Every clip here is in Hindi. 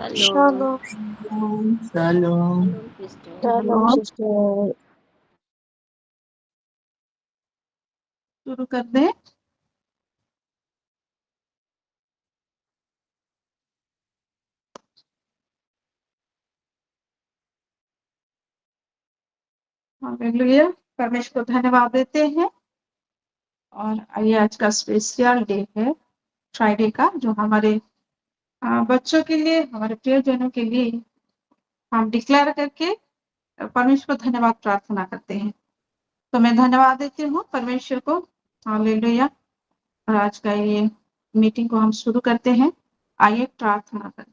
Hello Shalom. Shalom. Sister. Shalom, sister. शुरू कर दें। हालेलुया, परमेश्वर को धन्यवाद देते हैं। और ये आज का स्पेशल डे है, फ्राइडे का, जो हमारे बच्चों के लिए, हमारे प्रियजनों के लिए हम डिक्लेयर करके परमेश्वर को धन्यवाद प्रार्थना करते हैं। तो मैं धन्यवाद देती हूँ परमेश्वर को। हालेलुया। और आज का ये मीटिंग को हम शुरू करते हैं। आइए प्रार्थना करें।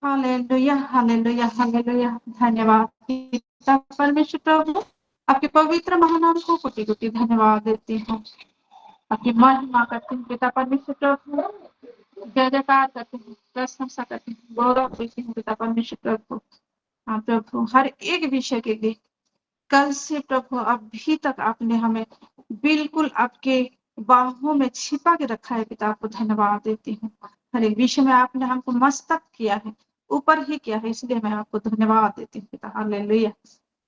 Hallelujah, hallelujah, hallelujah. धन्यवाद पिता परमेश्वर प्रभु, आपके पवित्र महानाम को कोटि-कोटि धन्यवाद देती हूँ। आपकी महिमा करती हूँ पिता परमेश्वर प्रभु, जय जयकार करती हूँ, प्रशंसा करती हूँ, गौरव देती हूँ पिता परमेश्वर प्रभु। हाँ प्रभु, हर एक विषय के लिए कल से प्रभु अभी तक आपने हमें बिल्कुल आपके बाहों में छिपा के रखा है पिता, आपको धन्यवाद देती हूँ। हर एक विषय में आपने हमको मस्तक किया है, ऊपर ही किया है, इसलिए मैं आपको धन्यवाद देती हूँ पिता। हालेलुया।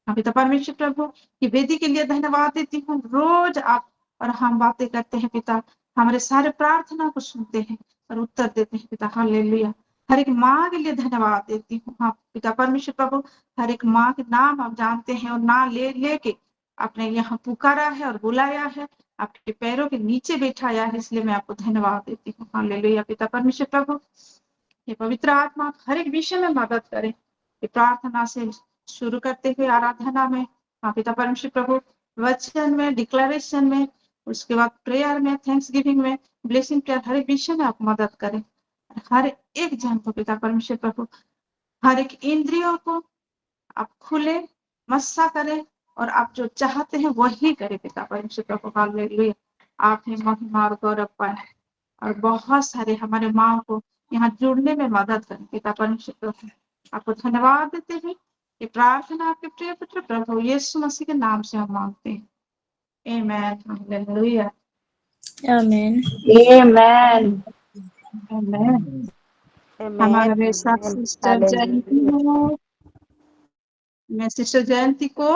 पिता परमेश्वर प्रभु की वेदी के लिए धन्यवाद देती हूँ। रोज आप और हम बातें करते हैं पिता, हमारे सारे प्रार्थना को सुनते हैं और उत्तर देते हैं पिता। हालेलुया। हर एक माँ के लिए धन्यवाद देती हूँ। हाँ पिता परमेश्वर प्रभु, हर एक माँ के नाम आप जानते हैं और नाम ले लेके आपने यहाँ पुकारा है और बुलाया है, आपके पैरों के नीचे बैठाया है, इसलिए मैं आपको धन्यवाद देती हूँ। हालेलुया। पिता परमेश्वर प्रभु, ये पवित्र आत्मा हर एक विषय में मदद करे। ये प्रार्थना से शुरू करते हुए आराधना में, हाँ पिता परमेश्वर प्रभु, वचन में, डिक्लेरेशन में, उसके बाद प्रेयर में, थैंक्स गिविंग में, ब्लेसिंग प्रेयर, हर एक विषय में आप मदद करें। हर एक जन को पिता परमेश्वर प्रभु, हर एक इंद्रियों को आप खुले, मस्सा करें और आप जो चाहते हैं वही करें पिता परमेश्वर प्रभु। हालेलुया। आपने महिमा और गौरव पाया और बहुत सारे हमारे माँ को यहाँ जुड़ने में मदद करें पिता परमेश्वर प्रभु। आपको धन्यवाद देते हैं। ये प्रार्थना आपके प्रिय पुत्र प्रभु यीशु मसीह के नाम से हम मांगते हैं। आमेन। हालेलुया। Amen. Amen. आमेन। आमेन, हमारे साथ आमेन, सिस्टर जयंती हालेलुया। है। मैं सिस्टर जयंती को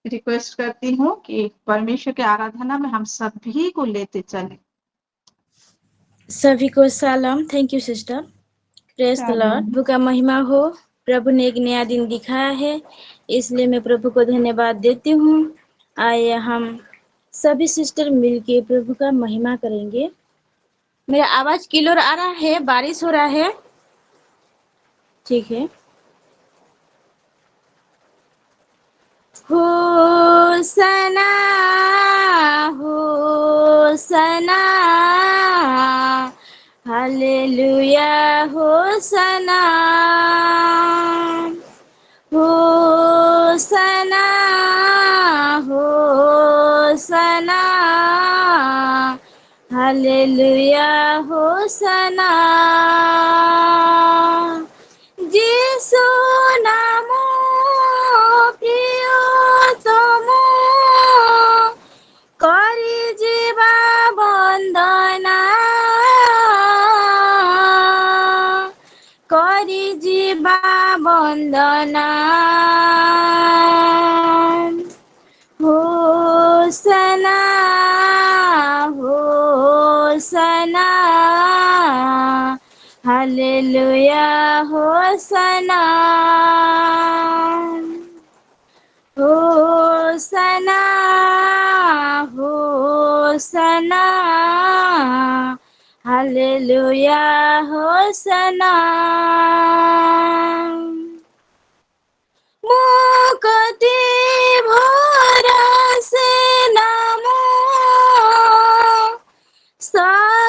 रिक्वेस्ट करती हूँ कि परमेश्वर के आराधना में हम सभी को लेते चले। सभी को सलाम। Thank you sister. Praise the lord. Shalom. प्रभु का महिमा हो। प्रभु ने एक नया दिन दिखाया है, इसलिए मैं प्रभु को धन्यवाद देती हूँ। आइए हम सभी सिस्टर मिलके प्रभु का महिमा करेंगे। मेरा आवाज क्लियर आ रहा है? बारिश हो रहा है? ठीक है। होसना होसना, हालेलुया होसना, होसना होसना, हालेलुया होसना। যিশু নাম প্রিয়তম, করি জীবা বন্দনা, করি জীবা বন্দনা। হোসনা হোসনা, হালেলুয়া হোসনা, হোসনা হোসনা, হালেলুয়া হোসনা। মুকতি ভরসে নামো,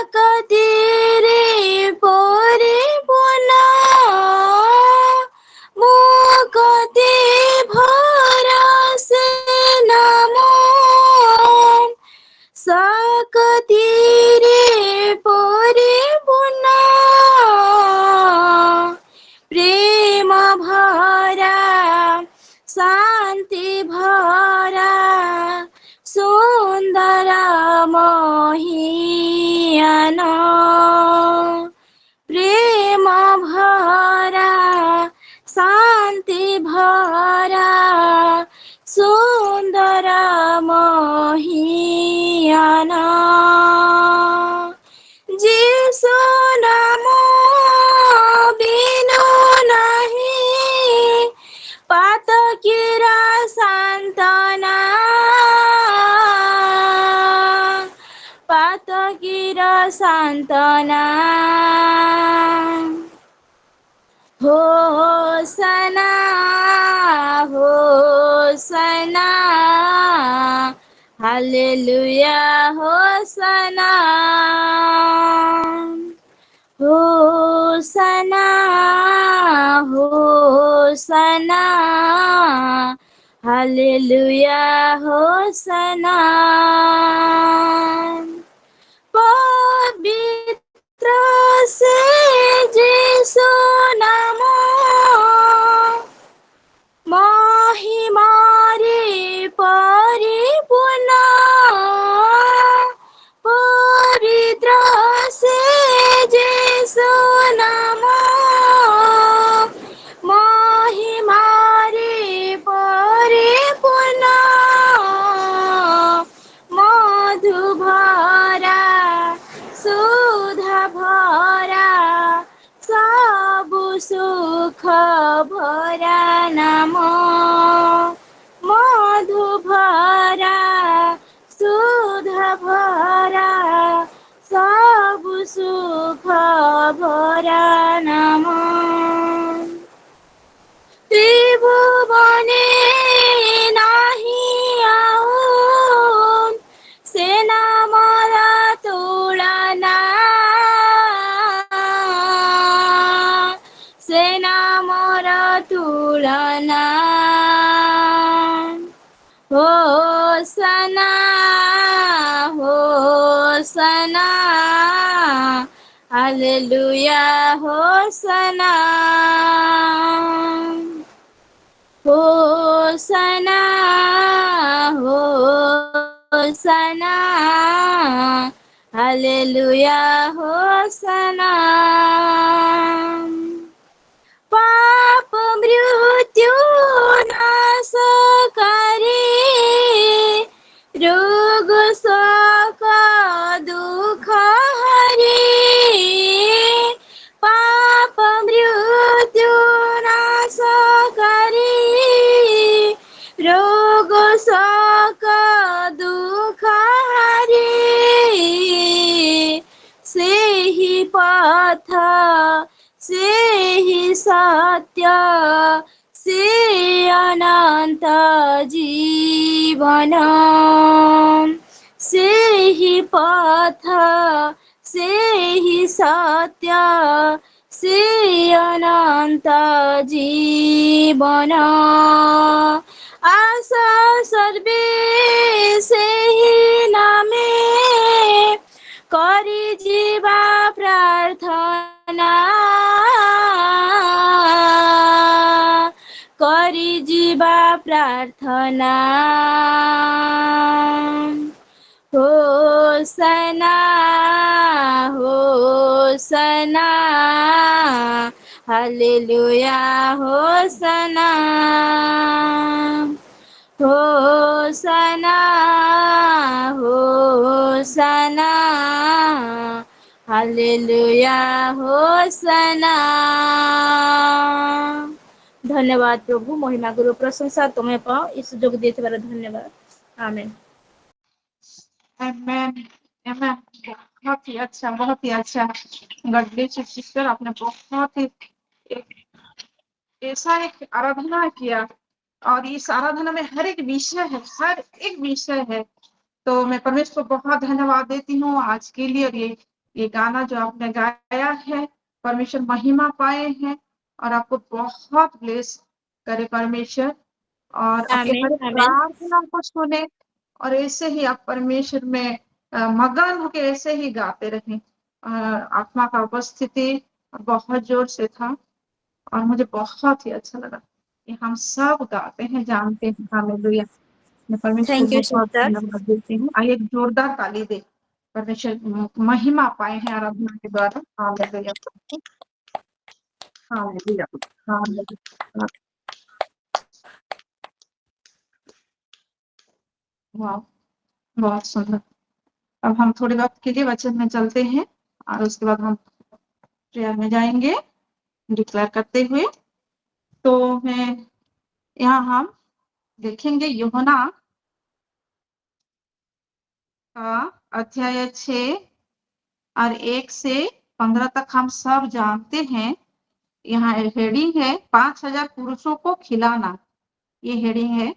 sakadire poribuna, mukati bharase namo, sakadire poribuna, prema bhara शांति भरा सुंदर मोहियान, प्रेम जीवन जीसु नाम बिनु नहीं पातकीर सान्त्वना पातकीर सान्त्वना होसना होसना हालेलुया होसना होसना होसना हालेलुया होसना पवित्र से यीशु नाम महिमारे परिपूर्ण पवित्र से यीशु नाम महिमारे परिपूर्ण मधु भरा सुधा भरा सबु सुख भरा नाम मधु भरा सुधा भरा सबु सुख भरा नाम त्रिभुवने नाही आउन से नामरा तुलना से नामरा तुलना होसना होसना हालेलुया होसना होसना होसना हालेलुया होसना पाप मृत्यु नाश करे रोग शोक दुख हरे पाप मृत्यु नाश करे रोग शोक दुख हरे से ही पथ से ही सत्य से अनंत जीवन से ही पथ से ही सत्य से अनंत जीवन आशा सर्वे से ही नामे करी जीवा प्रार्थना करी जीवा प्रार्थना होसना होसना हालेलुया होसना होसना होसना हालेलुया होसना धन्यवाद प्रभु महिमा गुरु प्रशंसा तुम्हें पाओ इस सुजोग देथिबार धन्यवाद आमेन Amen. Amen. बहुत ही अच्छा, बहुत ही अच्छा। गॉड ब्लेस यू सिस्टर, आपने बहुत ही ऐसा एक आराधना किया और इस आराधना में हर एक विषय है, हर एक विषय है। तो मैं परमेश्वर को बहुत धन्यवाद देती हूँ आज के लिए। और ये गाना जो आपने गाया है, परमेश्वर महिमा पाए हैं और आपको बहुत ब्लेस करे परमेश्वर, और आपके हर एक आमेन आमेन प्रार्थना को सुने और ऐसे ही आप परमेश्वर में मगन होके ऐसे ही गाते रहें। आत्मा का उपस्थिति बहुत जोर से था और मुझे बहुत ही अच्छा लगा कि हम सब गाते हैं, जानते हैं। हालेलुया। मैं परमेश्वर थैंक को यू बहुत सिस्टर धन्यवाद देती हूँ। आइए एक जोरदार ताली दे, परमेश्वर महिमा पाए हैं आराधना के द्वारा। Hallelujah hallelujah hallelujah. वाह, बहुत सुंदर। अब हम थोड़े वक्त के लिए वचन में चलते हैं और उसके बाद हम प्रेयर में जाएंगे डिक्लेयर करते हुए। तो मैं यहाँ हम देखेंगे यूहन्ना का अध्याय 6 और 1 से 15 तक हम सब जानते हैं। यहाँ हेडिंग है 5000 पुरुषों को खिलाना, ये हेडिंग है।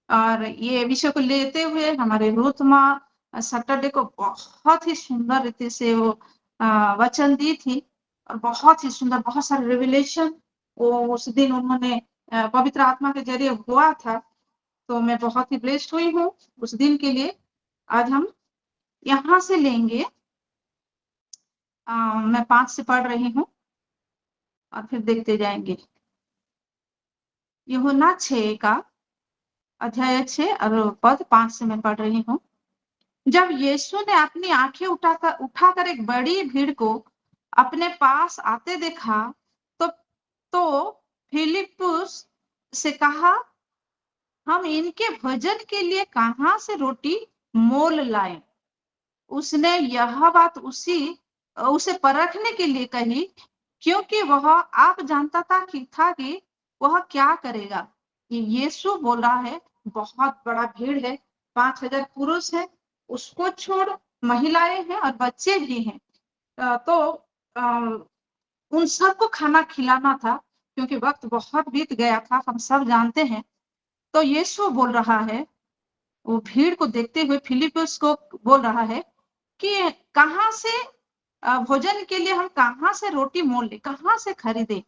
और ये विषय को लेते हुए हमारे रूथ माँ सैटरडे को बहुत ही सुंदर रीति से वो वचन दी थी और बहुत ही सुंदर, बहुत सारे रिविलेशन वो उस दिन उन्होंने पवित्र आत्मा के जरिए हुआ था। तो मैं बहुत ही ब्लेस्ड हुई हूँ उस दिन के लिए। आज हम यहाँ से लेंगे, मैं 5 से पढ़ रही हूँ और फिर देखते जाएंगे। यूहन्ना 6 का अध्याय 6 और पद 5 से मैं पढ़ रही हूँ। जब यीशु ने अपनी आंखें उठाकर एक बड़ी भीड़ को अपने पास आते देखा तो फिलिप्पुस से कहा, हम इनके भोजन के लिए कहाँ से रोटी मोल लाएं? उसने यह बात उसे परखने के लिए कही, क्योंकि वह आप जानता था कि वह क्या करेगा। यीशु बोल रहा है, बहुत बड़ा भीड़ है, 5000 पुरुष है, उसको छोड़ महिलाएं हैं और बच्चे भी हैं। तो उन सबको खाना खिलाना था, क्योंकि वक्त बहुत बीत गया था, हम सब जानते हैं। तो यीशु बोल रहा है, वो भीड़ को देखते हुए फिलिप्पुस को बोल रहा है कि कहाँ से भोजन के लिए हम कहाँ से रोटी मोल ले, कहाँ से खरीदे।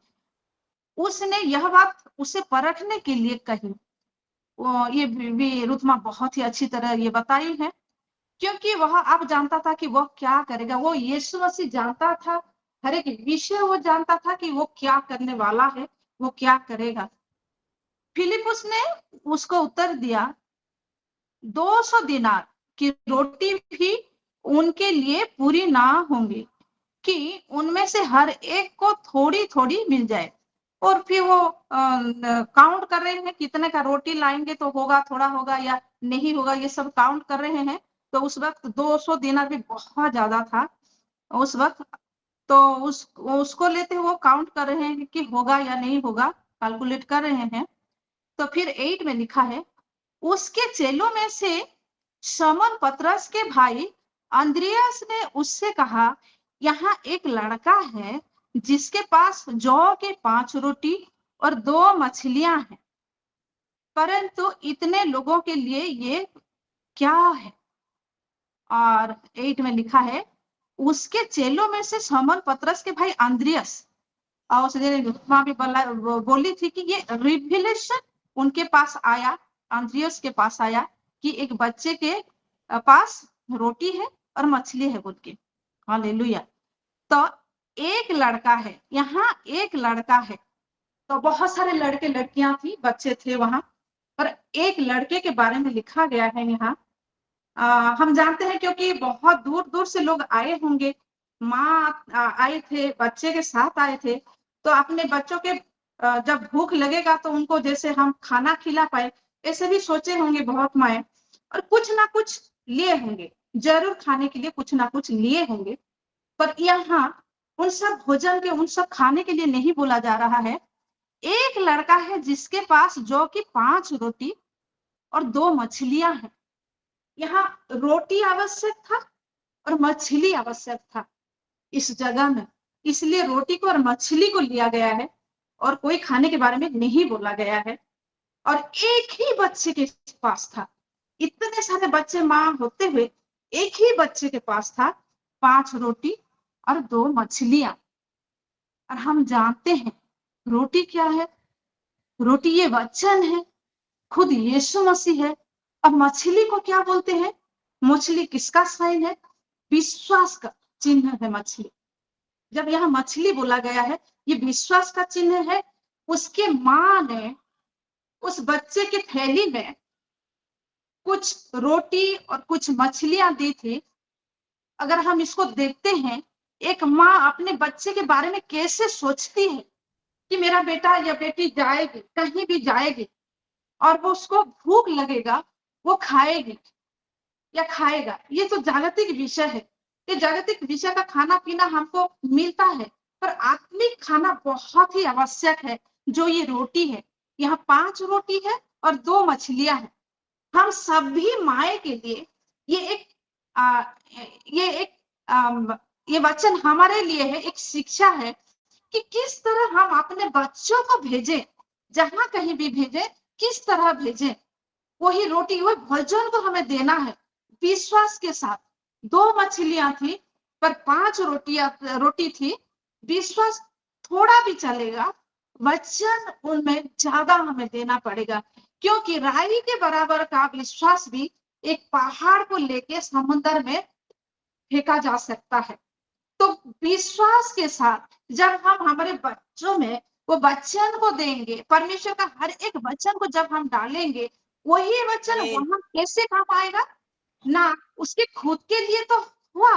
उसने यह बात उसे परखने के लिए कही। ये भी रुतमा बहुत ही अच्छी तरह ये बताई है, क्योंकि वह अब जानता था कि वह क्या करेगा। वो यीशु मसीह जानता था, हर एक विषय वो जानता था कि वो क्या करने वाला है, वो क्या करेगा। फिलिप्पुस ने उसको उत्तर दिया, 200 दिनार की रोटी भी उनके लिए पूरी ना होंगी कि उनमें से हर एक को थोड़ी थोड़ी मिल जाए। और फिर वो काउंट कर रहे हैं कितने का रोटी लाएंगे तो होगा, थोड़ा होगा या नहीं होगा, ये सब काउंट कर रहे हैं। तो उस वक्त 200 दिनार भी बहुत ज्यादा था उस वक्त। तो उसको लेते हुए वो काउंट कर रहे हैं कि होगा या नहीं होगा, कैलकुलेट कर रहे हैं। तो फिर 8 में लिखा है, उसके चेलों में से शमौन पतरस के भाई अंद्रियास ने उससे कहा, यहाँ एक लड़का है जिसके पास जौ के 5 रोटी और 2 मछलियां हैं, परंतु इतने लोगों के लिए ये क्या है। और 8 में लिखा है, उसके चेलों में से शमौन पतरस के भाई अंद्रियास, और उसने भी बोली थी कि ये रिविलेशन उनके पास आया, अंद्रियास के पास आया कि एक बच्चे के पास रोटी है और मछली है बोल के। हालेलुया। तो एक लड़का है, यहाँ एक लड़का है। तो बहुत सारे लड़के लड़कियां थी, बच्चे थे वहां, पर एक लड़के के बारे में लिखा गया है यहाँ। हम जानते हैं क्योंकि बहुत दूर दूर से लोग आए होंगे, माँ आए थे, बच्चे के साथ आए थे। तो अपने बच्चों के जब भूख लगेगा तो उनको जैसे हम खाना खिला पाए, ऐसे भी सोचे होंगे बहुत माए, और कुछ ना कुछ लिए होंगे, जरूर खाने के लिए कुछ ना कुछ लिए होंगे। पर यहाँ उन सब भोजन के, उन सब खाने के लिए नहीं बोला जा रहा है। एक लड़का है जिसके पास जौ की 5 रोटी और 2 मछलियां हैं। यहाँ रोटी आवश्यक था और मछली आवश्यक था इस जगह में, इसलिए रोटी को और मछली को लिया गया है और कोई खाने के बारे में नहीं बोला गया है। और एक ही बच्चे के पास था, इतने सारे बच्चे मां होते हुए एक ही बच्चे के पास था 5 रोटी और 2 मछलियां। और हम जानते हैं रोटी क्या है, रोटी ये वचन है, खुद यीशु मसीह है। अब मछली को क्या बोलते हैं, मछली किसका साइन है, विश्वास का चिन्ह है मछली। जब यहाँ मछली बोला गया है, ये विश्वास का चिन्ह है। उसके माँ ने उस बच्चे की थैली में कुछ रोटी और कुछ मछलियां दी थी। अगर हम इसको देखते हैं, एक माँ अपने बच्चे के बारे में कैसे सोचती है कि मेरा बेटा या बेटी जाएगी, कहीं भी जाएगी और वो उसको भूख लगेगा, वो खाएगी। या खाएगा, ये तो जागतिक विषय है। ये जागतिक विषय का खाना पीना हमको मिलता है, पर आत्मिक खाना बहुत ही आवश्यक है, जो ये रोटी है। यहाँ 5 रोटी है और 2 मछलियां हैं। हम सभी माए के लिए ये एक आ, ये एक ये वचन हमारे लिए है, एक शिक्षा है कि किस तरह हम अपने बच्चों को भेजें, जहां कहीं भी भेजें, किस तरह भेजें। वही रोटी, वही भोजन को हमें देना है विश्वास के साथ। 2 मछलियां थी पर 5 रोटी थी। विश्वास थोड़ा भी चलेगा, वचन उनमें ज्यादा हमें देना पड़ेगा, क्योंकि राई के बराबर का विश्वास भी एक पहाड़ को लेके समुद्र में फेंका जा सकता है। तो विश्वास के साथ जब हम हमारे बच्चों में वो वचन को देंगे, परमेश्वर का हर एक वचन को जब हम डालेंगे, वही वचन वहां कैसे काम आएगा ना। उसके खुद के लिए तो हुआ,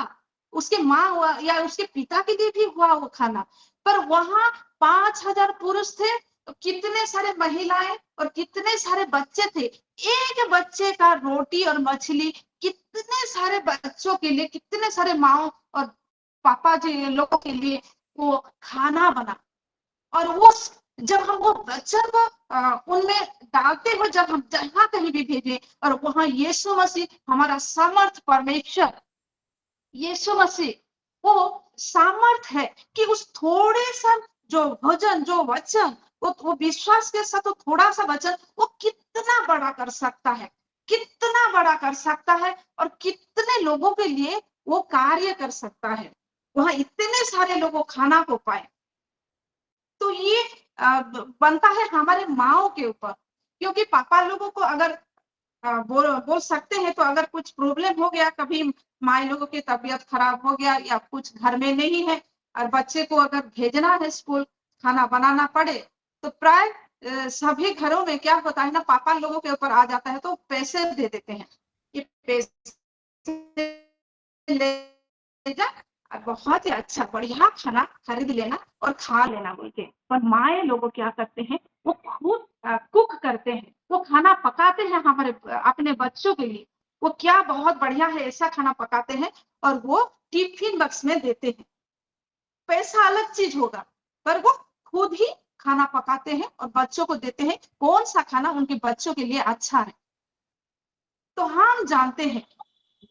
उसके माँ हुआ या उसके पिता के लिए भी हुआ वो खाना, पर वहां 5,000 पुरुष थे, तो कितने सारे महिलाएं और कितने सारे बच्चे थे। एक बच्चे का रोटी और मछली कितने सारे बच्चों के लिए, कितने सारे माँ और पापा जी लोगों के लिए वो खाना बना। और वो जब हम वो वचन को उनमें डालते हो, जब हम जहां कहीं भी भेजे, और वहां यीशु मसीह हमारा समर्थ परमेश्वर, यीशु मसीह वो सामर्थ है कि उस थोड़े सा जो भोजन, जो वचन, वो विश्वास के साथ, वो थोड़ा सा वचन वो कितना बड़ा कर सकता है, कितना बड़ा कर सकता है, और कितने लोगों के लिए वो कार्य कर सकता है। वहां इतने सारे लोग खाना को पाए। तो ये बनता है हमारे माओ के ऊपर, क्योंकि पापा लोगों को अगर बोल सकते हैं, तो अगर कुछ प्रॉब्लम हो गया, कभी माए लोगों की तबीयत खराब हो गया या कुछ घर में नहीं है, और बच्चे को अगर भेजना है स्कूल, खाना बनाना पड़े, तो प्राय सभी घरों में क्या होता है ना, पापा लोगों के ऊपर आ जाता है, तो पैसे दे देते हैं, ये पैसे ले जा, बहुत ही अच्छा बढ़िया खाना खरीद लेना और खा लेना बोल के। पर माए लोग क्या करते हैं, वो खुद कुक करते हैं, वो खाना पकाते हैं हमारे अपने बच्चों के लिए। वो क्या बहुत बढ़िया है, ऐसा खाना पकाते हैं और वो टिफिन बॉक्स में देते हैं। पैसा अलग चीज होगा, पर वो खुद ही खाना पकाते हैं और बच्चों को देते हैं, कौन सा खाना उनके बच्चों के लिए अच्छा है। तो हम जानते हैं,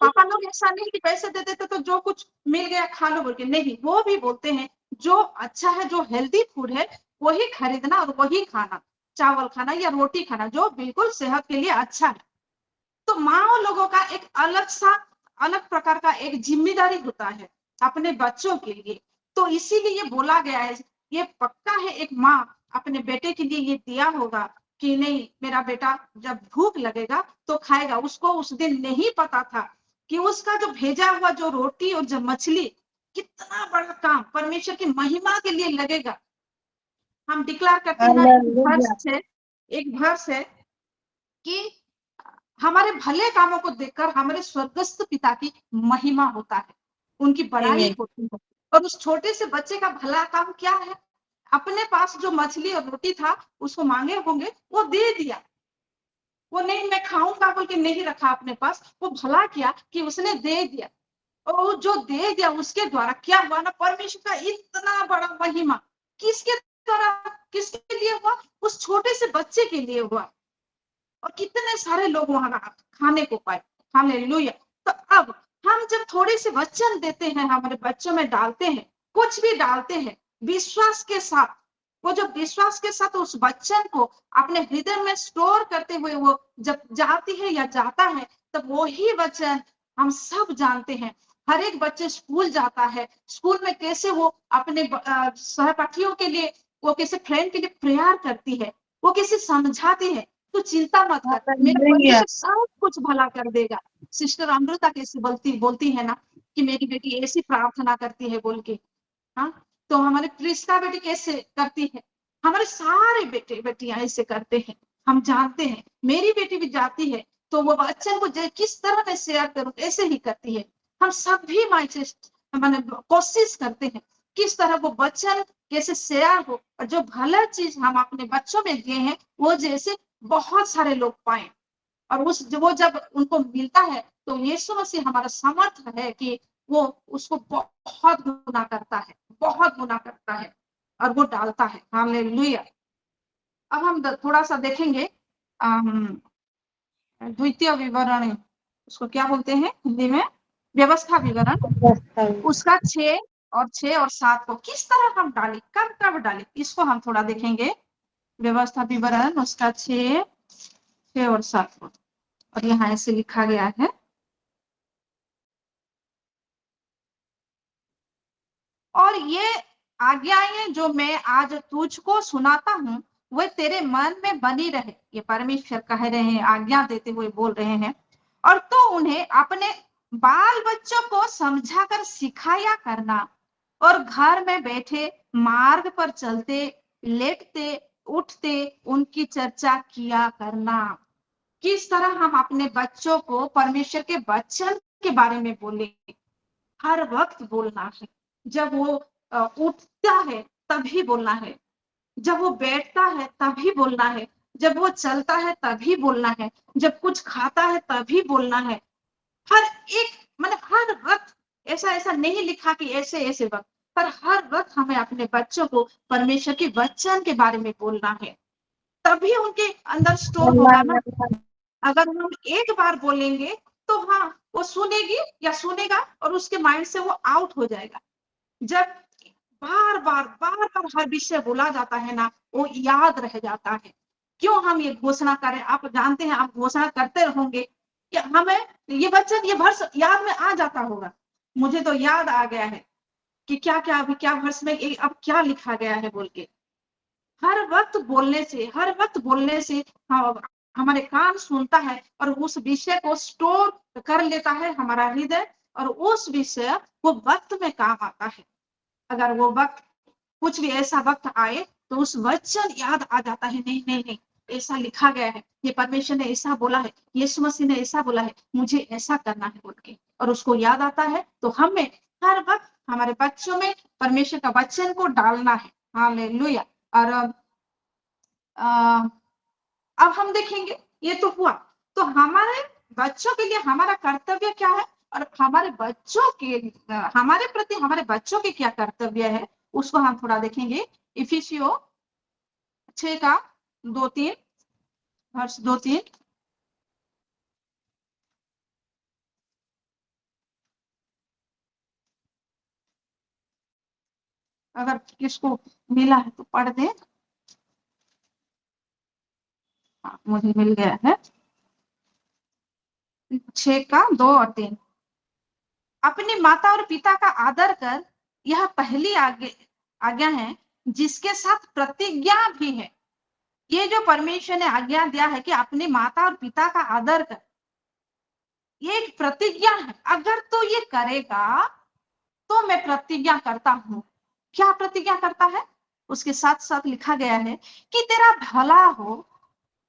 पापा लोग ऐसा नहीं कि पैसे दे देते तो जो कुछ मिल गया खा लो बोल के, नहीं, वो भी बोलते हैं जो अच्छा है, जो हेल्दी फूड है, वही खरीदना और वही खाना, चावल खाना या रोटी खाना, जो बिल्कुल सेहत के लिए अच्छा है। तो माँ लोगों का एक अलग प्रकार का एक जिम्मेदारी होता है अपने बच्चों के लिए। तो इसीलिए बोला गया है, ये पक्का है एक माँ अपने बेटे के लिए ये दिया होगा कि नहीं, मेरा बेटा जब भूख लगेगा तो खाएगा। उसको उस दिन नहीं पता था कि उसका जो भेजा हुआ जो रोटी और जो मछली, कितना बड़ा काम परमेश्वर की महिमा के लिए लगेगा। हम डिक्लेयर करते हैं ना, एक वर्ष है कि हमारे भले कामों को देखकर हमारे स्वर्गस्थ पिता की महिमा होता है, उनकी बड़ाई होती है। और उस छोटे से बच्चे का भला काम क्या है, अपने पास जो मछली और रोटी था, उसको मांगे होंगे, वो दे दिया। वो नहीं मैं खाऊंगा बोल के नहीं रखा अपने पास, वो भला किया कि उसने दे दिया। और वो जो दे दिया उसके द्वारा क्या हुआ ना, परमेश्वर का इतना बड़ा महिमा किसके द्वारा, किसके लिए हुआ, उस छोटे से बच्चे के लिए हुआ। और कितने सारे लोग वहां खाने को पाए। हालेलुया। तो अब हम जब थोड़े से वचन देते हैं, हमारे बच्चों में डालते हैं, कुछ भी डालते हैं, विश्वास के साथ, वो जब विश्वास के साथ उस वचन को अपने हृदय में स्टोर करते हुए वो जब जाती है या जाता है, तब वही वचन हम सब जानते हैं। हर एक बच्चे स्कूल जाता है, स्कूल में कैसे वो अपने सहपाठियों के लिए, वो किसी फ्रेंड के लिए प्रेयर करती है, वो किसी समझाती है, तो चिंता मत कर, मेरा परमेश्वर सब कुछ भला कर देगा। सिस्टर अमृता कैसे बोलती है ना कि मेरी बेटी ऐसी प्रार्थना करती है बोल के। हाँ, तो हमारे प्रिस्का बेटी कैसे करती है, हमारे सारे बेटे बेटियां ऐसे करते हैं। हम जानते हैं, मेरी बेटी भी जाती है, तो वो बच्चन को किस तरह मैं शेयर करूं, ऐसे ही करती है। हम सब भी मैंने कोशिश करते हैं किस तरह वो बच्चन कैसे शेयर हो, और जो भला चीज हम अपने बच्चों में दिए हैं, वो जैसे बहुत सारे लोग पाए। और वो जब उनको मिलता है तो यीशु मसीह हमारा समर्थ है कि वो उसको बहुत गुना करता है, बहुत गुना करता है और वो डालता है। हालेलुया। अब हम थोड़ा सा देखेंगे द्वितीय विवरण, उसको क्या बोलते हैं हिंदी में, व्यवस्था विवरण, उसका 6 और 7 को किस तरह हम डालें, कब कब डालें, इसको हम थोड़ा देखेंगे। व्यवस्था विवरण उसका 6 और 7 को, और यहाँ ऐसे लिखा गया है, और ये आज्ञाएं जो मैं आज तुझको सुनाता हूँ वे तेरे मन में बनी रहे। ये परमेश्वर कह रहे हैं, आज्ञा देते हुए बोल रहे हैं। और तो उन्हें अपने बाल बच्चों को समझाकर सिखाया करना, और घर में बैठे मार्ग पर चलते लेटते उठते उनकी चर्चा किया करना। किस तरह हम अपने बच्चों को परमेश्वर के वचन के बारे में बोले, हर वक्त बोलना है। जब वो उठता है तभी बोलना है, जब वो बैठता है तभी बोलना है, जब वो चलता है तभी बोलना है, जब कुछ खाता है तभी बोलना है। हर एक मतलब हर वक्त, ऐसा ऐसा नहीं लिखा कि ऐसे ऐसे वक्त, पर हर वक्त हमें अपने बच्चों को परमेश्वर के वचन के बारे में बोलना है, तभी उनके अंदर स्टोर होगा ना। अगर हम एक बार बोलेंगे तो हाँ वो सुनेगी या सुनेगा और उसके माइंड से वो आउट हो जाएगा। जब बार बार हर विषय बोला जाता है ना, वो याद रह जाता है। क्यों हम ये घोषणा करें, आप जानते हैं, आप घोषणा करते रहोगे कि हमें ये वचन, ये वर्ष याद में आ जाता होगा। मुझे तो याद आ गया है कि क्या क्या अभी क्या वर्ष में अब क्या लिखा गया है बोल के। हर वक्त बोलने से, हर वक्त बोलने से हमारे कान सुनता है और उस विषय को स्टोर कर लेता है हमारा हृदय, और उस विषय वो वक्त में काम आता है। अगर वो वक्त, कुछ भी ऐसा वक्त आए तो उस वचन याद आ जाता है, नहीं नहीं नहीं, ऐसा लिखा गया है, ये परमेश्वर ने ऐसा बोला है, यीशु मसीह ने ऐसा बोला है, मुझे ऐसा करना है बोल के, और उसको याद आता है। तो हमें हर वक्त हमारे बच्चों में परमेश्वर का वचन को डालना है। हालेलुया। और अब हम देखेंगे, ये तो हुआ, तो हमारे बच्चों के लिए हमारा कर्तव्य क्या है, और हमारे बच्चों के हमारे प्रति हमारे बच्चों के क्या कर्तव्य है, उसको हम थोड़ा देखेंगे। इफिसियो 6 का 2-3 वर्ष 2-3, अगर किसको मिला है तो पढ़ दे। हाँ, मुझे मिल गया है। 6 का 2 और 3, अपनी माता और पिता का आदर कर, यह पहली आज्ञा है जिसके साथ प्रतिज्ञा भी है। ये जो परमेश्वर ने आज्ञा दिया है कि अपने माता और पिता का आदर कर, ये एक प्रतिज्ञा है। अगर तो ये करेगा तो मैं प्रतिज्ञा करता हूं। क्या प्रतिज्ञा करता है, उसके साथ साथ लिखा गया है कि तेरा भला हो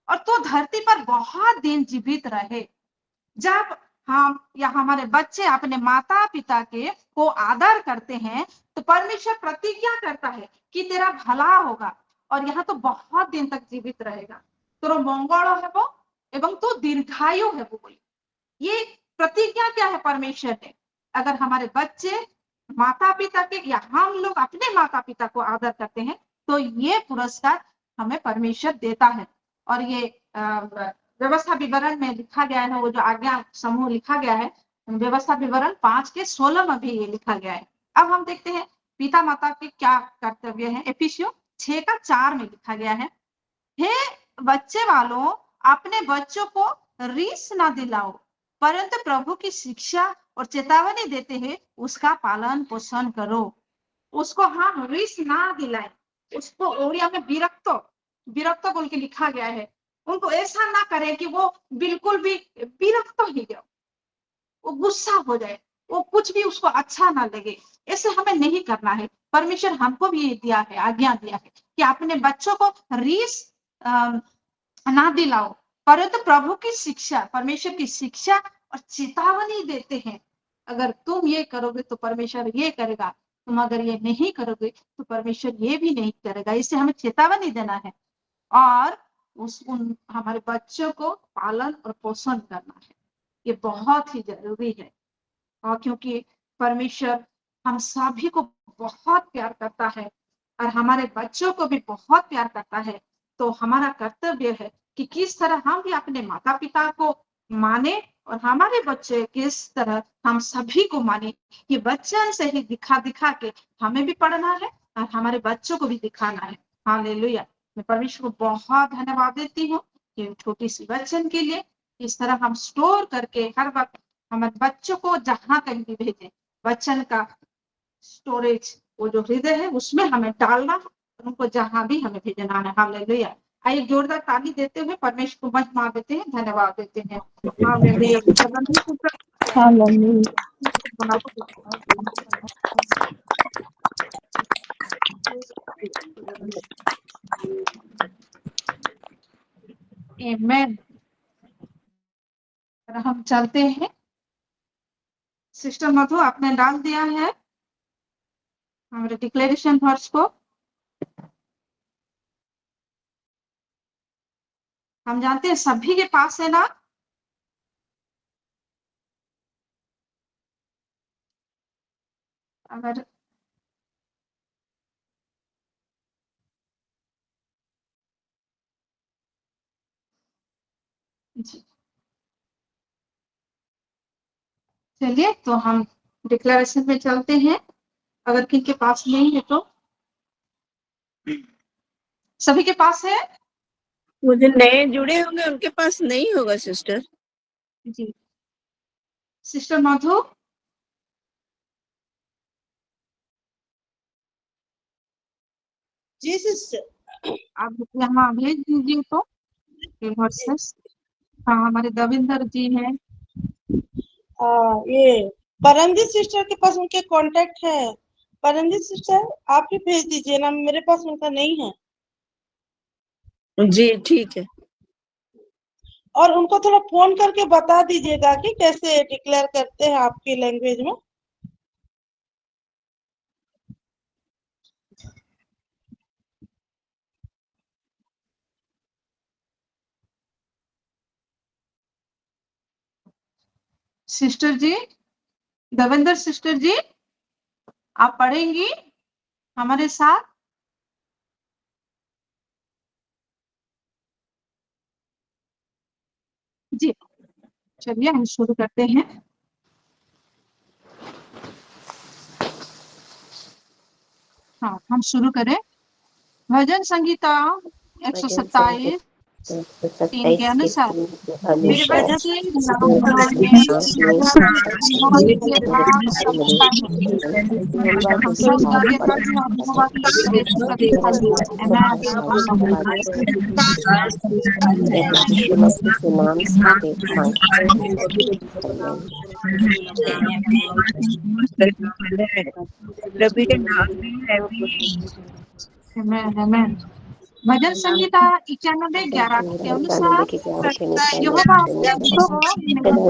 और तो धरती पर बहुत दिन जीवित रहे। जब हम या हमारे बच्चे अपने माता पिता के को आदर करते हैं तो परमेश्वर प्रतिज्ञा करता है कि तेरा भला होगा और यहाँ तो बहुत दिन तक जीवित रहेगा, तो मंगल है वो एवं तो दीर्घायु है वो बोली। ये प्रतिज्ञा क्या है परमेश्वर ने, अगर हमारे बच्चे माता पिता के या हम लोग अपने माता पिता को आदर करते हैं तो ये पुरस्कार हमें परमेश्वर देता है। और ये व्यवस्था विवरण में लिखा गया है, वो जो आज्ञा समूह लिखा गया है, व्यवस्था विवरण 5 के 16 में भी ये लिखा गया है। अब हम देखते हैं पिता माता के क्या कर्तव्य है। एफिसियों 6 का 4 में लिखा गया है, हे बच्चे वालों, अपने बच्चों को रीस ना दिलाओ, परंतु प्रभु की शिक्षा और चेतावनी देते हुए उसका पालन पोषण करो। उसको हाँ रीस ना दिलाए, उसको ओडिया में विरक्त बोल के लिखा गया है। उनको ऐसा ना करे कि वो बिल्कुल भी विरक्त ही जाओ, वो गुस्सा हो जाए, वो कुछ भी उसको अच्छा ना लगे, ऐसे हमें नहीं करना है। परमेश्वर हमको भी ये दिया है, आज्ञा दिया है कि अपने बच्चों को रीस ना दिलाओ, परंतु प्रभु की शिक्षा, परमेश्वर की शिक्षा और चेतावनी देते हैं। अगर तुम ये करोगे तो परमेश्वर ये करेगा, तुम अगर ये नहीं करोगे तो परमेश्वर ये भी नहीं करेगा, इससे हमें चेतावनी देना है। और हमारे बच्चों को पालन और पोषण करना है। ये बहुत ही जरूरी है। और क्योंकि परमेश्वर हम सभी को बहुत प्यार करता है और हमारे बच्चों को भी बहुत प्यार करता है, तो हमारा कर्तव्य है कि किस तरह हम भी अपने माता पिता को माने और हमारे बच्चे किस तरह हम सभी को माने। ये बच्चन से ही दिखा दिखा के हमें भी पढ़ना है और हमारे बच्चों को भी दिखाना है। हालेलुया। मैं परमेश्वर को बहुत धन्यवाद देती हूँ कि छोटी सी वचन के लिए। इस तरह हम स्टोर करके हर वक्त हमारे बच्चों को जहां कहीं भी भेजें, वचन का स्टोरेज वो जो हृदय है उसमें हमें डालना, उनको जहां भी हमें भेजना है। हालेलुया। आइए जोरदार ताली देते हुए परमेश्वर को महिमा देते हैं, धन्यवाद देते हैं। हालेलुया। आमीन। हम चलते हैं। सिस्टर मधु आपने डाल दिया है हमारे डिक्लेरेशन वर्ड्स को। हम जानते हैं सभी के पास है ना। अगर जी चलिए तो हम डिक्लेरेशन में चलते हैं। अगर किनके पास नहीं है तो सभी के पास है। मुझे नए जुड़े होंगे उनके पास नहीं होगा सिस्टर। जी सिस्टर मधु। जी सिस्टर। आप यहाँ भेज दीजिए तो वर्सेस। हाँ हमारे दविंदर जी हैं। ये परमजीत सिस्टर के पास उनके कांटेक्ट है। परमजीत सिस्टर आप ही भेज दीजिए ना, मेरे पास उनका नहीं है। जी ठीक है। और उनको थोड़ा फोन करके बता दीजिएगा कि कैसे डिक्लेयर करते हैं आपकी लैंग्वेज में। सिस्टर जी, दविंदर सिस्टर जी, आप पढ़ेंगी हमारे साथ। जी चलिए हम शुरू करते हैं। हाँ हम शुरू करें। भजन संगीता 127 3 के अनुसार मेरे बच्चे भजन संगीता 91:11 के अनुसार यहोवा को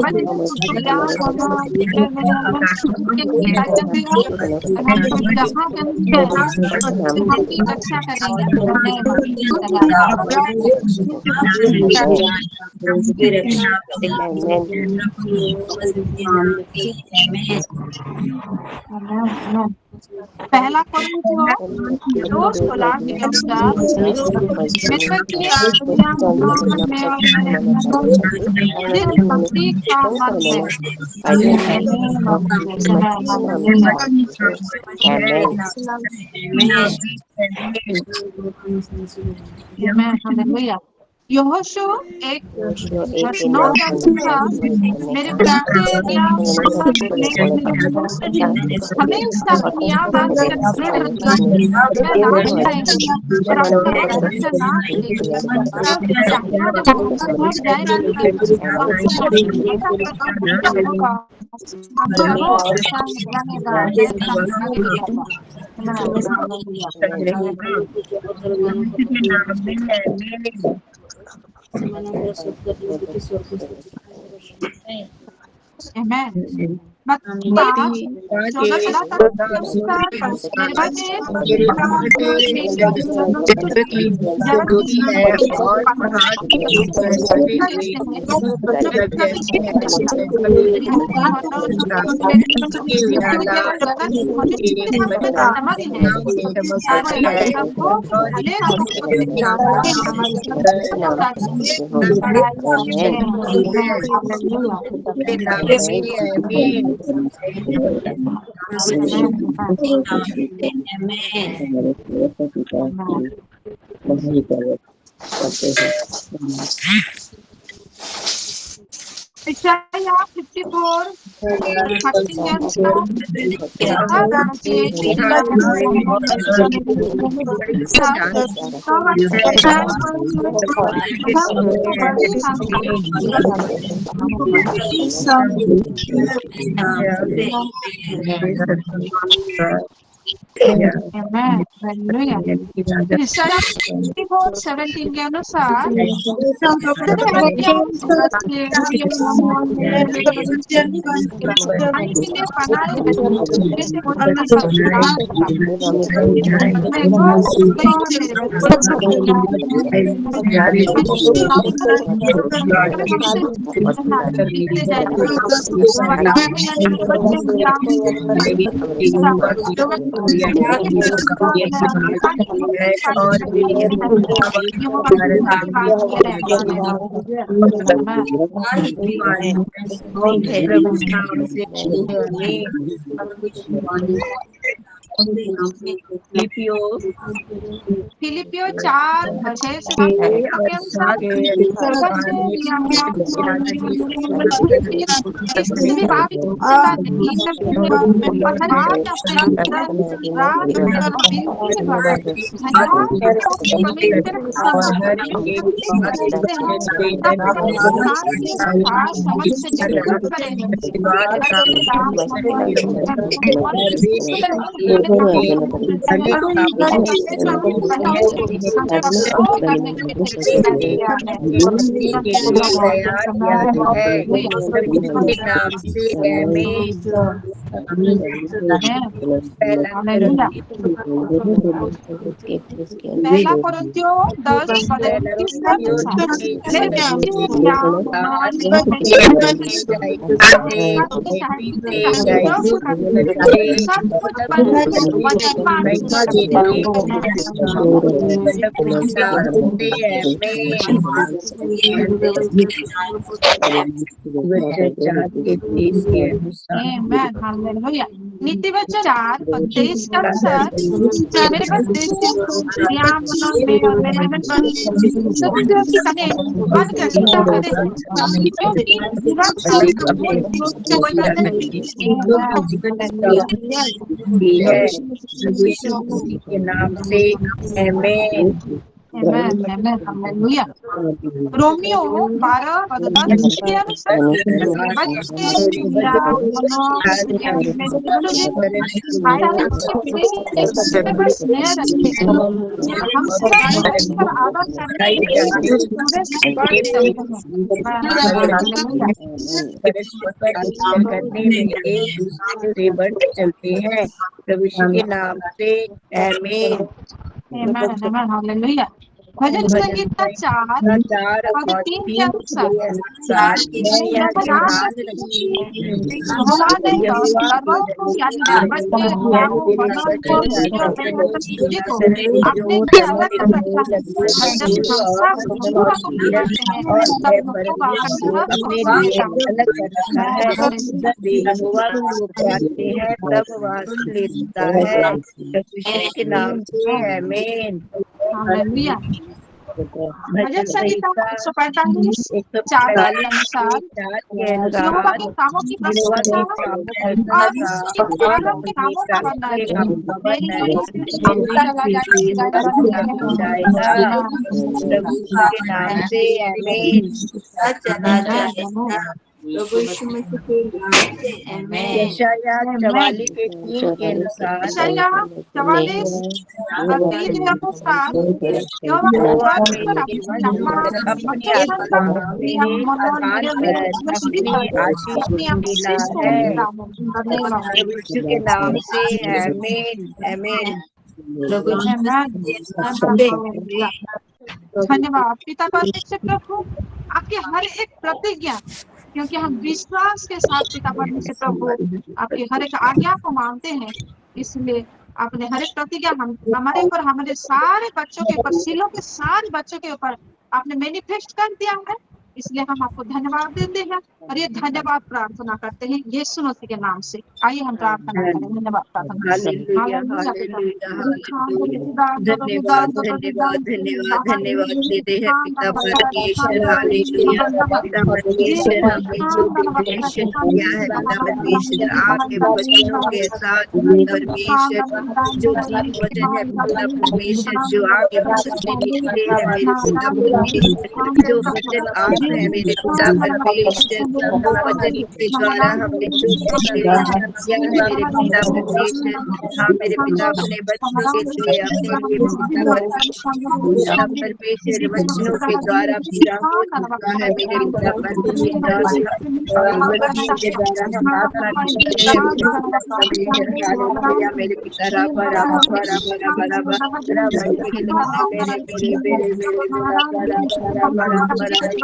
भजन या मेरे हस्बैंड के लिए वचन दिया और हम जहाँ कहीं हैं हम की रक्षा करेंगे। पहला कोरिन्थियों 2:16 के अनुसार मेरे बच्चे दुनिया में और मेरे सिर्फ मसीह का मत है। हालेलुया। यहोशू 1:9 के अनुसार मेरे बच्चे हमेशा दुनियावाद से दृढ़ नाश करेंगे और अपना भविष्य नाश देंगे। जहाँ जब भर जाएगी होगा Amen. 14 चला अनुसार Isaiah 54 13 के अनुसार Amen. Hallelujah. Isaiah 54:17 के अनुसार फिलिपियो 4:6 से 7 के अनुसार पहला कोरिन्थियों 10:29 नीति वचन 4:23 के अनुसार मेरे पास के नाम से आमीन। रोमियो 12:10 के अनुसार करने में एक दूसरे से बढ़ चलते हैं प्रभु के नाम से आमीन। भजन संगीता 4:3 के अनुसार के नाम से आमीन। भजन संगीता 145 4 के अनुसार यहोवा के कामों की प्रशंसा और उसके आलम के कामों का वर्णन मेरी प्रभु के नाम से आमीन। प्रभु यीशु मसीह के नाम से आमेन। यशायाह 44 के 3 के अनुसार यशायाह 44 और 3 के अनुसार यहोवा के यहोवा वचन पर मेरी अपनी अपनी आत्मा मेरे आधार पर अपनी आशीष दिला है। प्रभु यीशु के नाम से आमीन आमीन। प्रभु यीशु मसीह के नाम से आमेन। धन्यवाद पिता परमेश्वर प्रभु, आपके हर एक प्रतिज्ञा, क्योंकि हम विश्वास के साथ पिता परमेश्वर प्रभु आपकी हर एक आज्ञा को मानते हैं, इसलिए आपने हर एक प्रतिज्ञा हमारे ऊपर, हमारे सारे बच्चों के ऊपर, सिलों के सारे बच्चों के ऊपर आपने मैनिफेस्ट कर दिया है, इसलिए हम आपको धन्यवाद देते हैं और ये धन्यवाद प्रार्थना करते हैं यीशु मसीह के नाम से। आइए हम प्रार्थना करें। धन्यवाद प्रार्थना हालेलुया हालेलुया धन्यवाद धन्यवाद धन्यवाद धन्यवाद देते हैं पिता परमेश्वर। हालेलुया पिता परमेश्वर, हमने जो डिक्लेरेशन किया है पिता परमेश्वर आपके वचनों के साथ परमेश्वर, जो जीव वचन है पिता परमेश्वर, जो आपके वचन से निकले हैं मेरे पिता परमेश्वर, जो वचन आज है मेरे पिता परमेश्वर, वो वचन के द्वारा हमने जो डिक्लेरेशन किया है मेरे पिता परमेश्वर, हाँ मेरे पिता अपने बच्चों के लिए, अपने लिए पिता परमेश्वर वचनों के द्वारा पूरा हो चुका है मेरे पिता परमेश्वर। वचनों के द्वारा हम आपका हालेलुया मेरे पिता राबा राबा राबा राबा राबा राबा मेरे मेरे मेरे राबा राबा राबा राबा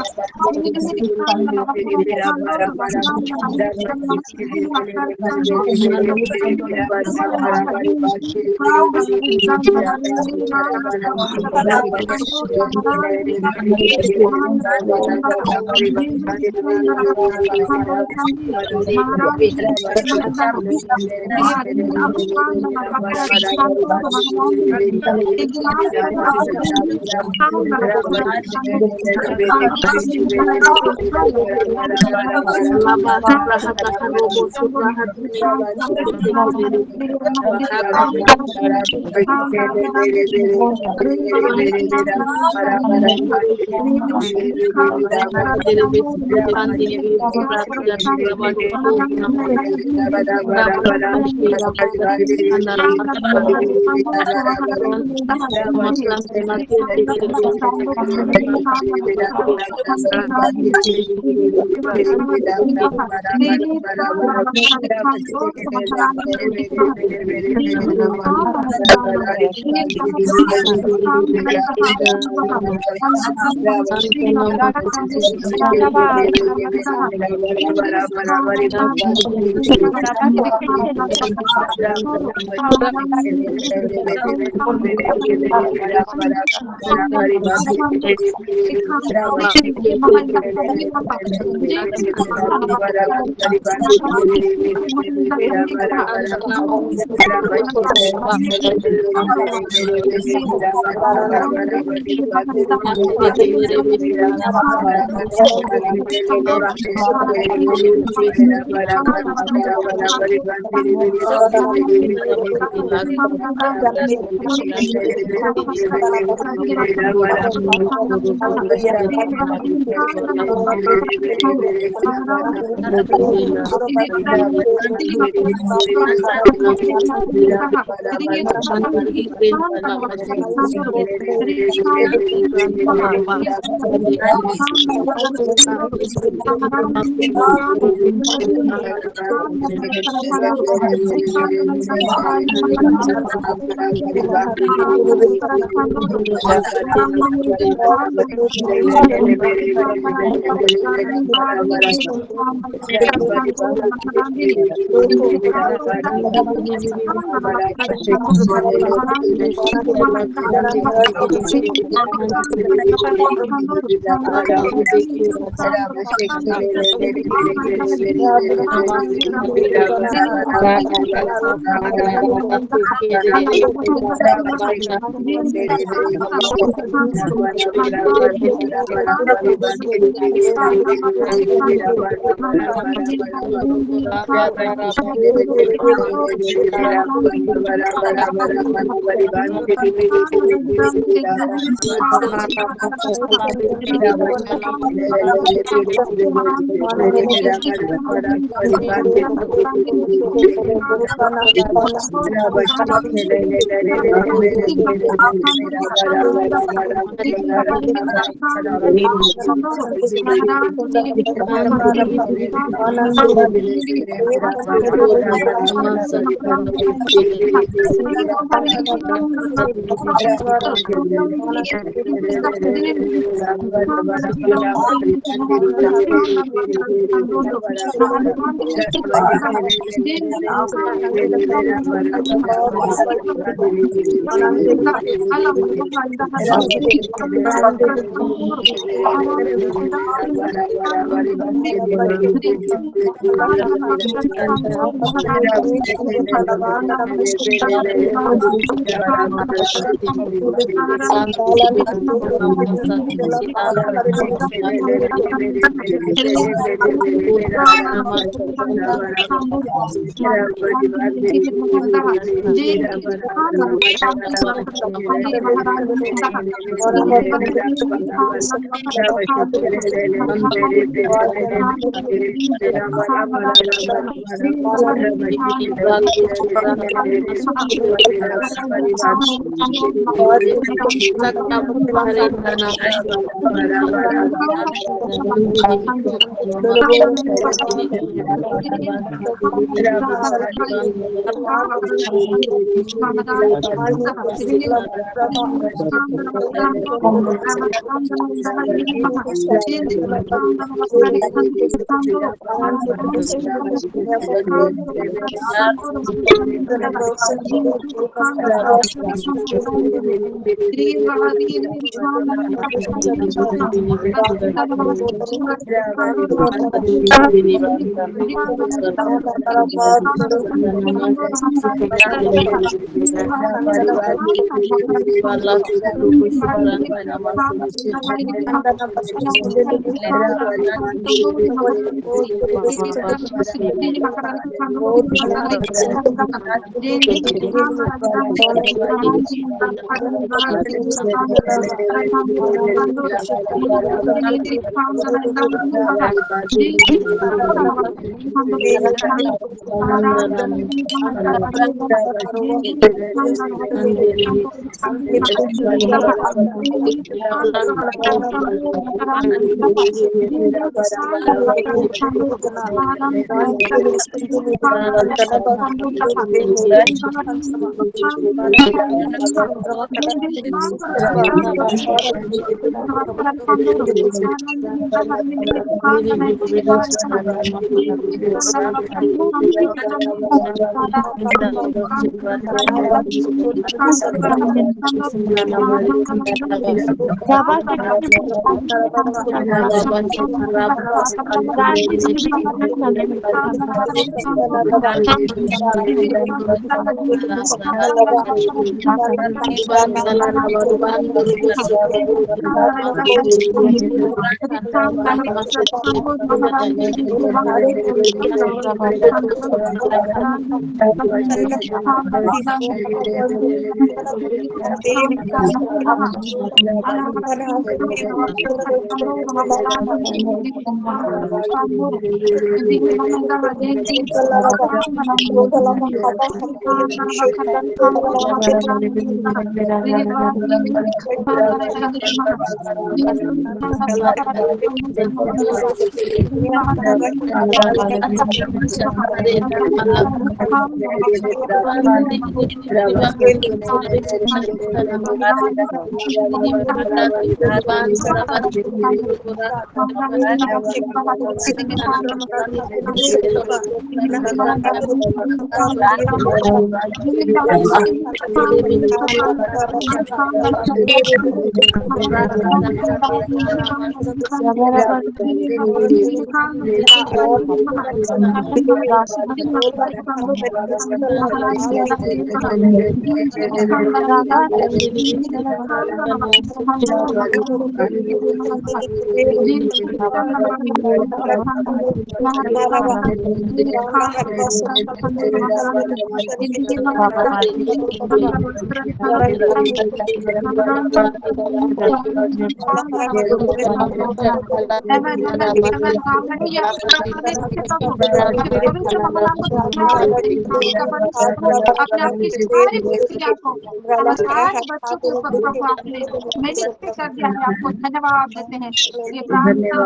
अपने आपकी सारी प्रतिज्ञा को हम सारे बच्चों के ऊपर प्रभु आपने मैनिफेस्ट कर दिया है। आपको धन्यवाद देते हैं। ये प्रार्थना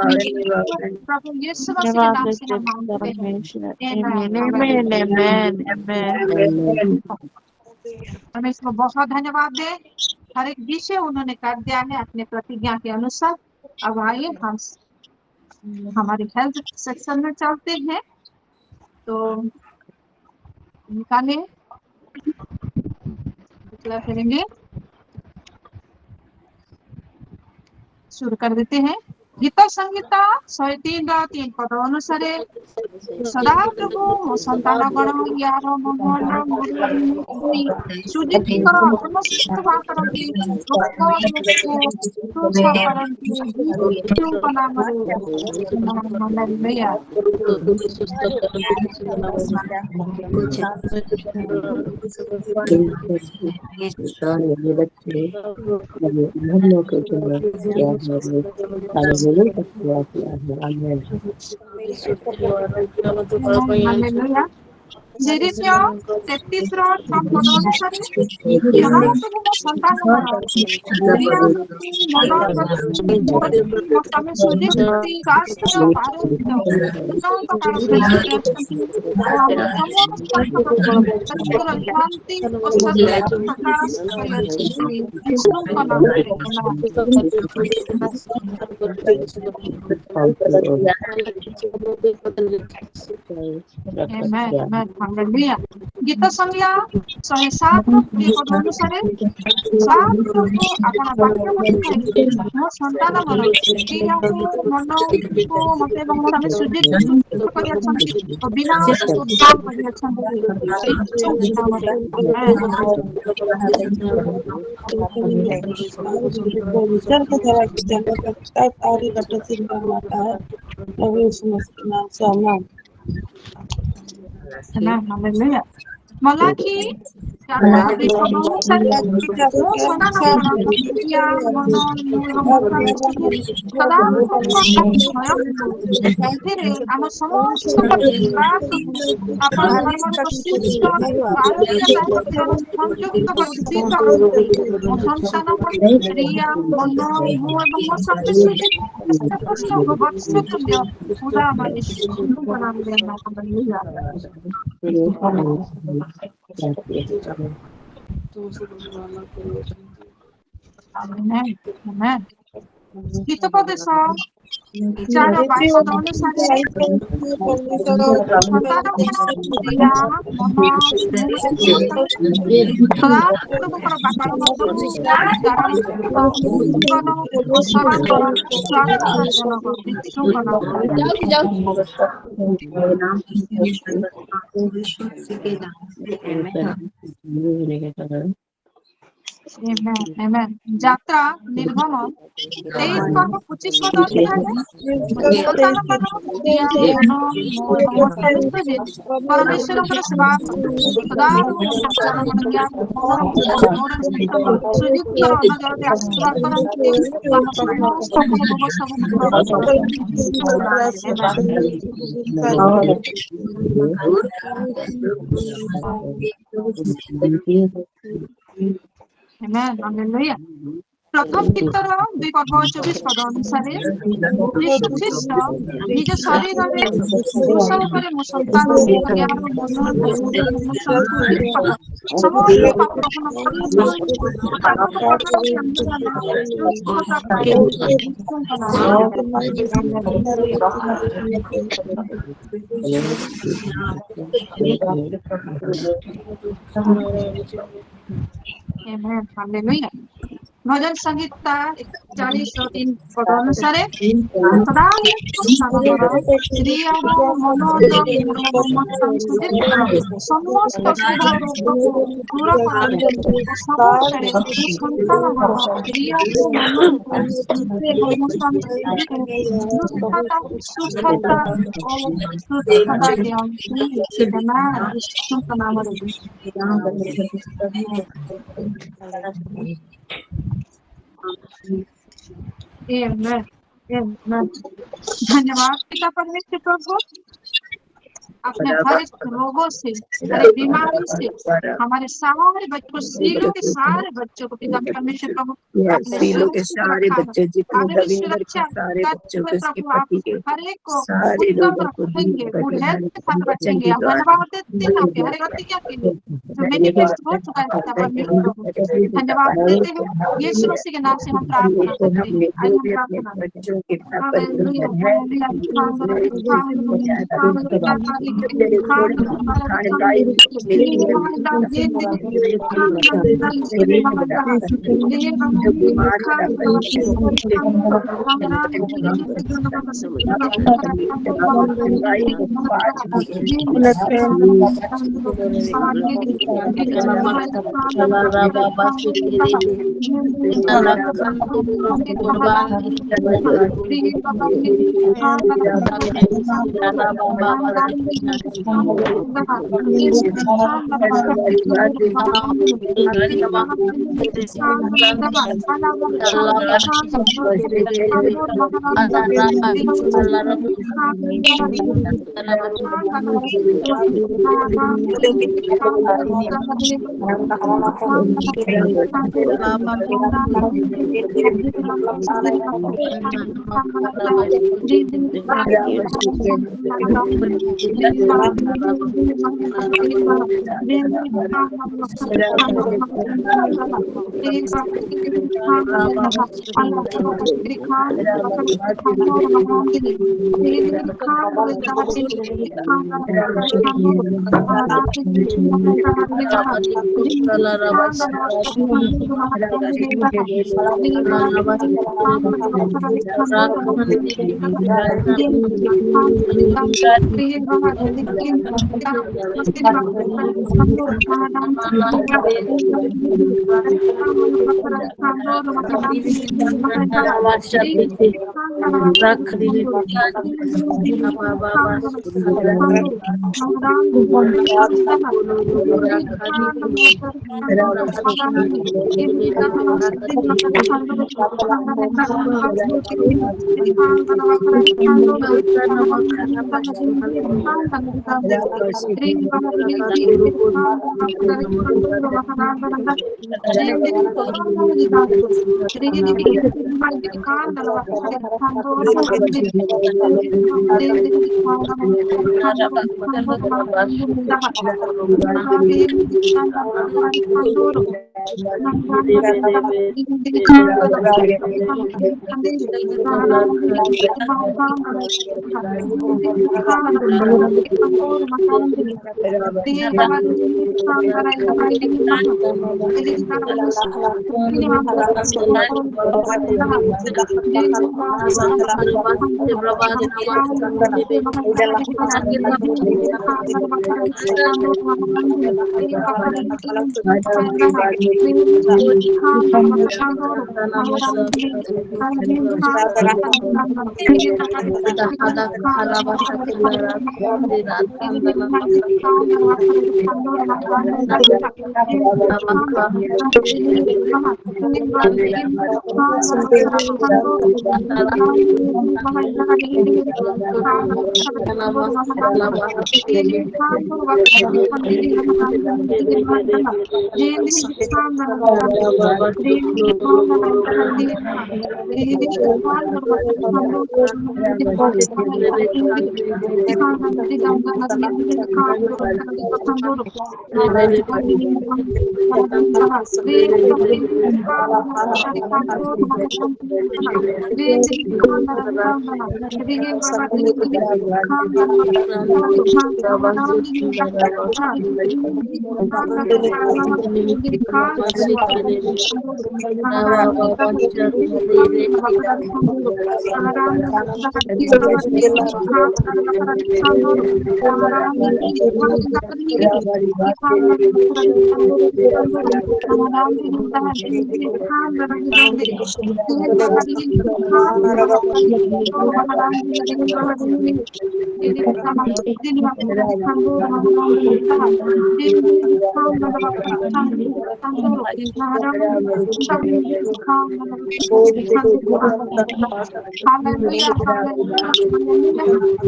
प्रभु यीशु मसीह के नाम से हम मांगते हैं। हमें इसको बहुत धन्यवाद दे। हर एक विषय उन्होंने कर दिया है अपने प्रतिज्ञा के अनुसार। अब आइए हम हमारे हेल्थ सेक्शन में चलते हैं। तो निकालिए, डिक्लेयर करेंगे, शुरू कर देते हैं। गीता संहिता 103 पद अनुसारे सदाप्रभु ମୋ ସନ୍ତାନ ଗଣ ୟାର ମଙ୍ଗଳ ସୁଜିତଙ୍କର ସମସ୍ତ କରନ୍ତି ଲୋକ ତୁଚ୍ଛ କରନ୍ତି ଯୀଶୁଙ୍କ ନାମରେ ହାଲେଲୁୟା। हालेलुया। जेरेमिया 33 ର 6 ପଦ ଅନୁସାରେ ସଦାପ୍ରଭୁ ମୋ ସନ୍ତାନ ଗଣ ମନ ମୋ ସ୍ୱାମୀ ସୁଜିତ ରାଷ୍ଟ୍ର ପାରମ୍ପରିକ ଉନ୍ନତ କାଳ ଧରି ଅଛନ୍ତି ଓ ଆମ ସମସ୍ତଙ୍କର ଶାନ୍ତି ଓ ସତ୍ୟ ପ୍ରକାଶ କରିଅଛନ୍ତି ଯୀଶୁଙ୍କ ନାମରେ। ହାଲେଲୁୟା। ଗୀତ ସଂଜ୍ଞା 107 ର 20 ପଦ ଅନୁସାରେ ସଦାପ୍ରଭୁ ଆପଣ ବାକ୍ୟ ବସିଥାଏ ମୋ ସନ୍ତାନ ଗଣ ପ୍ରିୟକୁ ମନକୁ ମତେ ଏବଂ ମୋ ସ୍ୱାମୀ ସୁଜିତ କରିଅଛନ୍ତି ଓ ବିନାଶ ଉଦ୍ଧାର କରିଅଛନ୍ତି ଯୀଶୁଙ୍କ ନାମରେ। जल के द्वारा आरी बटे सिंह माता है नाम से आमेन। हालेलुया। मलाकी 4:2 ପଦ ଅନୁସାରେ ମୋ ସନ୍ତାନ ଗଣ ପ୍ରିୟା ମନ ଏବଂ ସଦାପ୍ରଭୁଙ୍କ ଭୟକୁ ଏଥିରେ ଆମ ସମସ୍ତଙ୍କ ବିଶ୍ୱାସକୁ ଆପଣ ଧର୍ମର ଶୀର୍ଷ ଆରୋଗ୍ୟ ସହିତ ସଂଯୁକ୍ତ କରି କରନ୍ତୁ। ମୋ ସନ୍ତାନ ପ୍ରିୟା ମନ ମୁଁ ଏବଂ ମୋ ସ୍ୱାମୀ ସୁଜିତ ବର୍ଷ ତୁଲ୍ୟ ପୁରା ଆମର ଯୀଶୁଙ୍କ ନାମରେ ହାଲେଲୁୟା। ଆମେନ୍ ଆମେନ୍। ହିତୋପଦେଶ 4:22 ପଦ ଅନୁସାରେ ସନ୍ତାନ ଗଣ ପ୍ରିୟା ମନ ସଦାପ୍ରଭୁଙ୍କର ବାକ୍ୟ ବସକୁ ଧାରଣ କର ଓ ସେମାନଙ୍କର ସ୍ୱାସ୍ଥ୍ୟଜନକ ଯୀଶୁଙ୍କ ନାମରେ। ଯାତ୍ରା ନିର୍ଗମ 23:25 ପଦ ଅନୁସାରେ ସନ୍ତାନ ମାନ ପ୍ରିୟା ମନ ଏବଂ ମୋ ସ୍ୱାମୀ ସୁଜିତ ପରମେଶ୍ୱରଙ୍କର ସେବା ସୁଜିତଙ୍କର ଅନ୍ନ ଜଳରେ ଆଶୀର୍ବାଦ କରନ୍ତି ଆମ ସମସ୍ତଙ୍କର ଭୋଗ ସବୁ ହାଲେଲୁୟା। ପ୍ରଥମ ଗୀତର 2:24 ପଦ ଅନୁସାରେ ଯୀଶୁ ଖ୍ରୀଷ୍ଟ ନିଜ ଶରୀରରେ କ୍ରୁଶ ଉପରେ ମୋ ସନ୍ତାନ ସମସ୍ତ ପାପକୁ ହାଲେଲୁୟା। भजन संहिता 41:3 पद अनुसारे सदा क्रिया ମନୋତ ସମସ୍ତ ଶୁଭ ରୋଗକୁ ଦୂର କରନ୍ତି ସବୁଠାରେ ସନ୍ତାନ କ୍ରିୟାକୁ ମନୋରୂପ ସୁସ୍ଥତା ଓ ସୁସ୍ଥତା ଦିଅନ୍ତି ଯୀଶୁଙ୍କ ନାମରେ धन्यवाद पिता परमेश्वर प्रभु अपने हर एक रोगों से हर एक बीमारी से हमारे सारे बच्चों सीलों के सारे बच्चों को पिता परमेश्वर प्रभु अपने सीलों के सारे बच्चे जितने रविंदर के सारे बच्चों के उसके पति के हर एक को सारे उत्तम लोगों को दूर रखेंगे कर गुड देना हेल्थ के साथ वचन रखेंगे के हम द्वारा धन्यवाद देते हैं आपके हर एक प्रतिज्ञा के लिए जो मैनिफेस्ट हो चुका है पिता परमेश्वर प्रभु धन्यवाद देते हैं यीशु मसीह के नाम से हम प्रार्थना करते हैं आज हम जो भी अपने प्रार्थना बच्चों के हालेलुया परिवर्तन है हालेलुया जो बीमार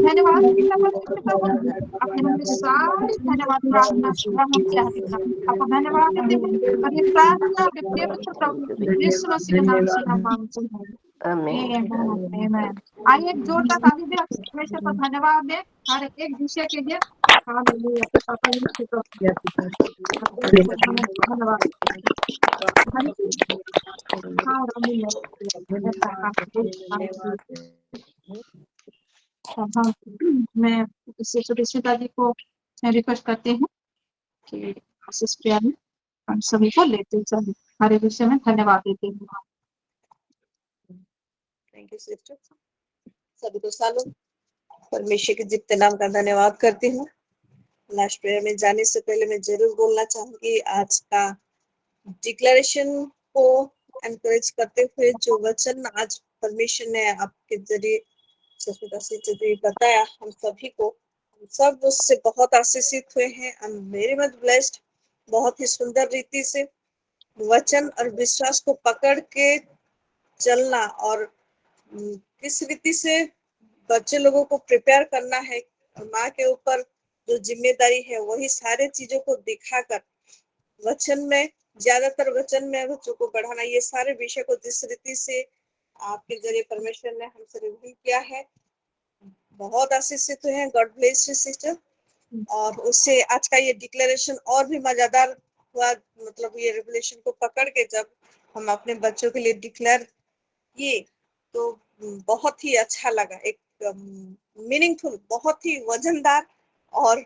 धन्यवाद आपने हमें सारी धन्यवाद प्रार्थना ग्रहण किया है पिता। आपको धन्यवाद देते हैं और ये प्रार्थना आपके प्रिय पुत्र प्रभु यीशु मसीह के नाम से हम मांगते हैं। आमेन। आइए एक जोरदार ताली दे परमेश्वर को धन्यवाद दे हर एक विषय के लिए। हालेलुया। पापा यीशु को धन्यवाद। मैं सुचिता जी को रिक्वेस्ट करती हूँ कि इस प्रेयर में हम सभी को लेते चले हर एक विषय में धन्यवाद देते हूँ। Thank you sister. सभी को सालों परमेश्वर के जीवते नाम का धन्यवाद करती हूँ। लास्ट प्रेयर में जाने से पहले मैं जरूर बोलना चाहूंगी आज का डिक्लेरेशन को एनकरेज करते हुए जो वचन आज परमेश्वर ने आपके जरिए बताया हम सभी को, हम सब उससे बहुत आशीषित हुए हैं। I am very much blessed. बहुत ही सुंदर रीति से वचन और विश्वास को पकड़ के चलना और किस रीति से बच्चे लोगों को प्रिपेयर करना है और माँ के ऊपर जो जिम्मेदारी है वही सारे चीजों को दिखाकर वचन में ज्यादातर वचन में बच्चों को बढ़ाना, ये सारे विषय को जिस रीति से आपके जरिए परमेश्वर ने हमसे रिवील किया है बहुत आशीषित हुए हैं। God bless you sister. और उससे आज का ये डिक्लेरेशन और भी मजेदार हुआ, मतलब ये रिवलेशन को पकड़ के जब हम अपने बच्चों के लिए डिक्लेयर किए तो बहुत ही अच्छा लगा। एक मीनिंगफुल, बहुत ही वजनदार और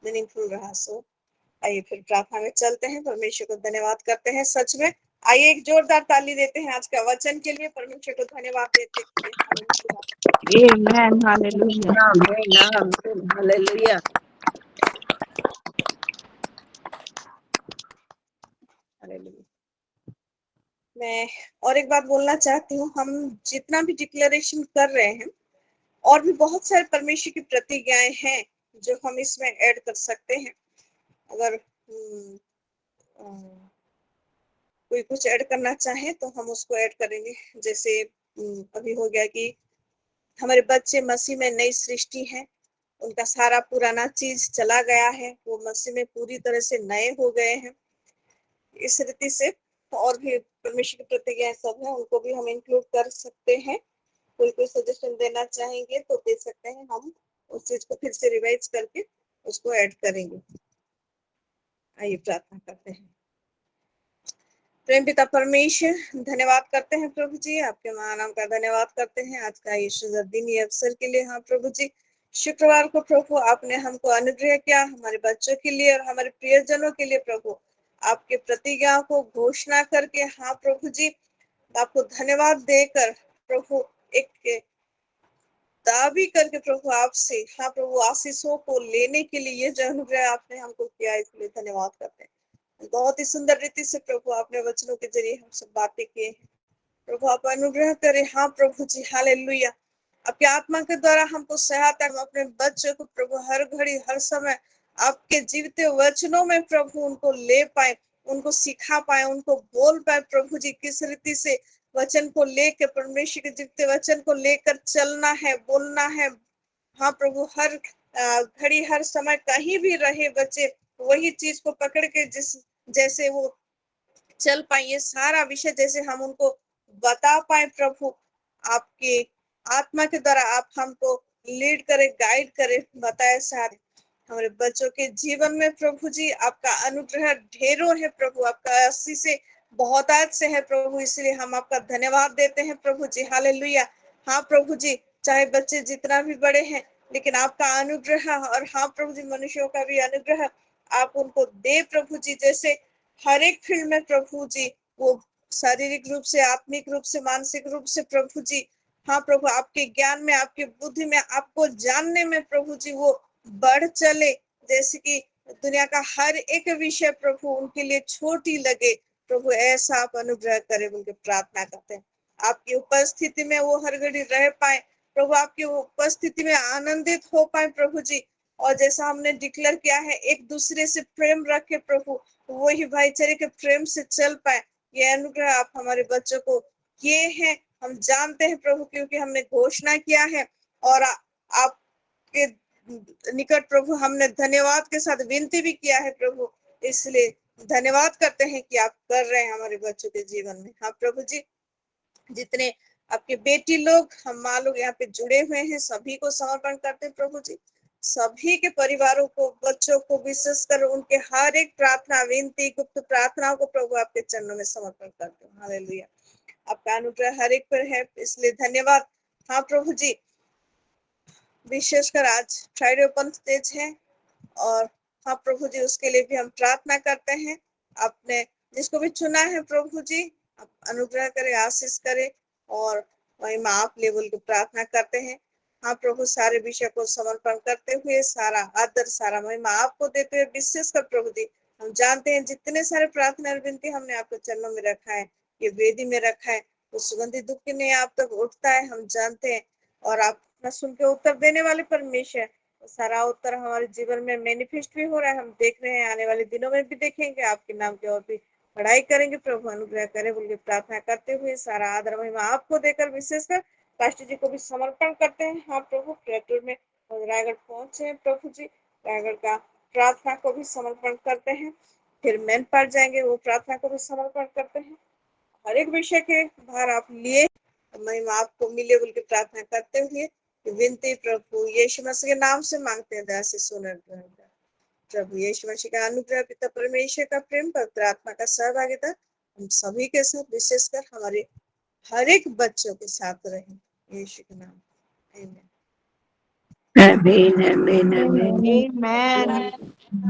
मीनिंगफुल रहा। सो आइए फिर प्रार्थना में चलते हैं, परमेश्वर को धन्यवाद करते हैं। सच में आइए एक जोरदार ताली देते हैं आज का वचन के लिए, परमेश्वर को धन्यवाद देते हैं। आमेन। हालेलुया। हालेलुया। मैं और एक बात बोलना चाहती हूँ, हम जितना भी डिक्लेरेशन कर रहे हैं और भी बहुत सारे परमेश्वर की प्रतिज्ञाएं हैं जो हम इसमें ऐड कर सकते हैं। अगर कोई कुछ ऐड करना चाहे तो हम उसको ऐड करेंगे। जैसे अभी हो गया कि हमारे बच्चे मसीह में नई सृष्टि हैं, उनका सारा पुराना चीज चला गया है, वो मसीह में पूरी तरह से नए हो गए हैं। इस रीति से और भी परमेश्वर की प्रतिज्ञाएं सब हैं, उनको भी हम इंक्लूड कर सकते हैं। कोई सजेशन देना चाहेंगे तो दे सकते हैं, हम उस चीज को फिर से रिवाइज करके उसको ऐड करेंगे। आइए प्रार्थना करते हैं। प्रेम पिता परमेश्वर, धन्यवाद करते हैं प्रभु जी, आपके महानाम का धन्यवाद करते हैं आज का ये सुंदर दिन, ये अवसर के लिए। हाँ प्रभु जी, शुक्रवार को प्रभु आपने हमको अनुग्रह किया हमारे बच्चों के लिए और हमारे प्रियजनों के लिए। प्रभु आपके प्रतिज्ञा को घोषणा करके, हाँ प्रभु जी, आपको धन्यवाद देकर प्रभु एक दावी करके प्रभु आपसे, हाँ प्रभु, आशीषों को लेने के लिए ये जो अनुग्रह आपने हमको किया, इसलिए धन्यवाद करते हैं। बहुत ही सुंदर रीति से प्रभु आपने वचनों के जरिए हमसे बातें किए हैं। प्रभु आप अनुग्रह करें। हाँ प्रभु जी, हालेलुया। आपके आत्मा के द्वारा हमको सहायता, हम अपने बच्चों को प्रभु हर घड़ी हर समय आपके जीवते वचनों में प्रभु उनको ले पाए, उनको सिखा पाए, उनको बोल पाए। प्रभु जी किस रीति से वचन को लेकर, परमेश्वर के जीवते वचन को लेकर चलना है, बोलना है। हाँ प्रभु, हर घड़ी हर समय कहीं भी रहे बच्चे वही चीज को पकड़ के जैसे वो चल पाए, ये सारा विषय जैसे हम उनको बता पाए। प्रभु आपके आत्मा के द्वारा आप हमको लीड करे, गाइड करे, बताए साथ हमारे बच्चों के जीवन में प्रभु जी आपका अनुग्रह ढेरों है प्रभु, आपका अस्सी से बहुतायत से है प्रभु, इसलिए हम आपका धन्यवाद देते हैं प्रभु जी। हालेलुया। हाँ प्रभु जी, चाहे बच्चे जितना भी बड़े हैं, लेकिन आपका अनुग्रह, और हाँ प्रभु जी मनुष्यों का भी अनुग्रह आप उनको दे प्रभु जी, जैसे हर एक फील्ड में प्रभु जी, वो शारीरिक रूप से, आत्मिक रूप से, मानसिक रूप से प्रभु जी, हाँ प्रभु आपके ज्ञान में, आपकी बुद्धि में, आपको जानने में प्रभु जी वो बढ़ चले, जैसे कि दुनिया का हर एक विषय प्रभु उनके लिए छोटी लगे प्रभु, ऐसा आप अनुग्रह करें बोल के प्रार्थना करते हैं। आपकी उपस्थिति में वो हर घड़ी रह पाए प्रभु, आपकी उपस्थिति में आनंदित हो पाए प्रभु जी, और जैसा हमने डिक्लेयर किया है एक दूसरे से प्रेम रखे प्रभु, वही भाईचारे के प्रेम से चल पाए, ये अनुग्रह आप हमारे बच्चों को किए हैं, हम जानते हैं प्रभु, क्योंकि हमने घोषणा किया है और आपके निकट प्रभु हमने धन्यवाद के साथ विनती भी किया है प्रभु, इसलिए धन्यवाद करते हैं कि आप कर रहे हैं हमारे बच्चों के जीवन में। हाँ प्रभु जी, जितने आपके बेटी लोग, हम माँ लोग यहाँ पे जुड़े हुए हैं, सभी को समर्पण करते हैं प्रभु जी, सभी के परिवारों को, बच्चों को, विशेषकर उनके हर एक प्रार्थना, विनती, गुप्त प्रार्थनाओं को प्रभु आपके चरणों में समर्पण करते हैं। हालेलुया। आपका अनुग्रह हर एक पर है, इसलिए धन्यवाद। हाँ प्रभु जी, विशेषकर आज फ्राइडे ओपन स्टेज है, और हाँ प्रभु जी उसके लिए भी हम प्रार्थना करते हैं। आपने जिसको भी चुना है प्रभु जी, आप अनुग्रह करे, आशीष करे, और वही माँ आप लेवल की प्रार्थना करते हैं। हाँ प्रभु, सारे विषय को समर्पण करते हुए, सारा आदर, सारा महिमा आपको देते हुए, विशेषकर प्रभु जी हम जानते हैं जितने सारे प्रार्थना और विनती हमने आपके चरणों में रखा है, ये वेदी में रखा है, वो सुगंधित धूप के लिए आप तक उठता है, हम जानते हैं, और आप सुन के उत्तर देने वाले परमेश्वर, सारा उत्तर हमारे जीवन में मैनिफेस्ट भी हो रहा है, हम देख रहे हैं, आने वाले दिनों में भी देखेंगे, आपके नाम की और भी पढ़ाई करेंगे प्रभु, अनुग्रह करें बोल के प्रार्थना करते हुए, सारा आदर महिमा आपको देकर विशेषकर पास्टर जी को भी समर्पण करते हैं। हाँ प्रभु, ट्रैक्टर में रायगढ़ पहुंचे हैं प्रभु जी, रायगढ़ का प्रार्थना को भी समर्पण करते हैं, फिर मैन पार जाएंगे, वो प्रार्थना को भी समर्पण करते हैं। हर एक विषय के भार आप लिए, महिमा आपको मिले बोल के प्रार्थना करते हुए विनती प्रभु यीशु मसीह के नाम से मांगते हैं, दास सुनर प्रभु यीशु मसीह का अनुग्रह, पिता परमेश्वर का प्रेम, पवित्र आत्मा का सहभागिता हम सभी के साथ, विशेषकर हमारे हर एक बच्चों के साथ रहे, यीशु के नाम, आमीन। आमीन आमीन आमीन। Amen.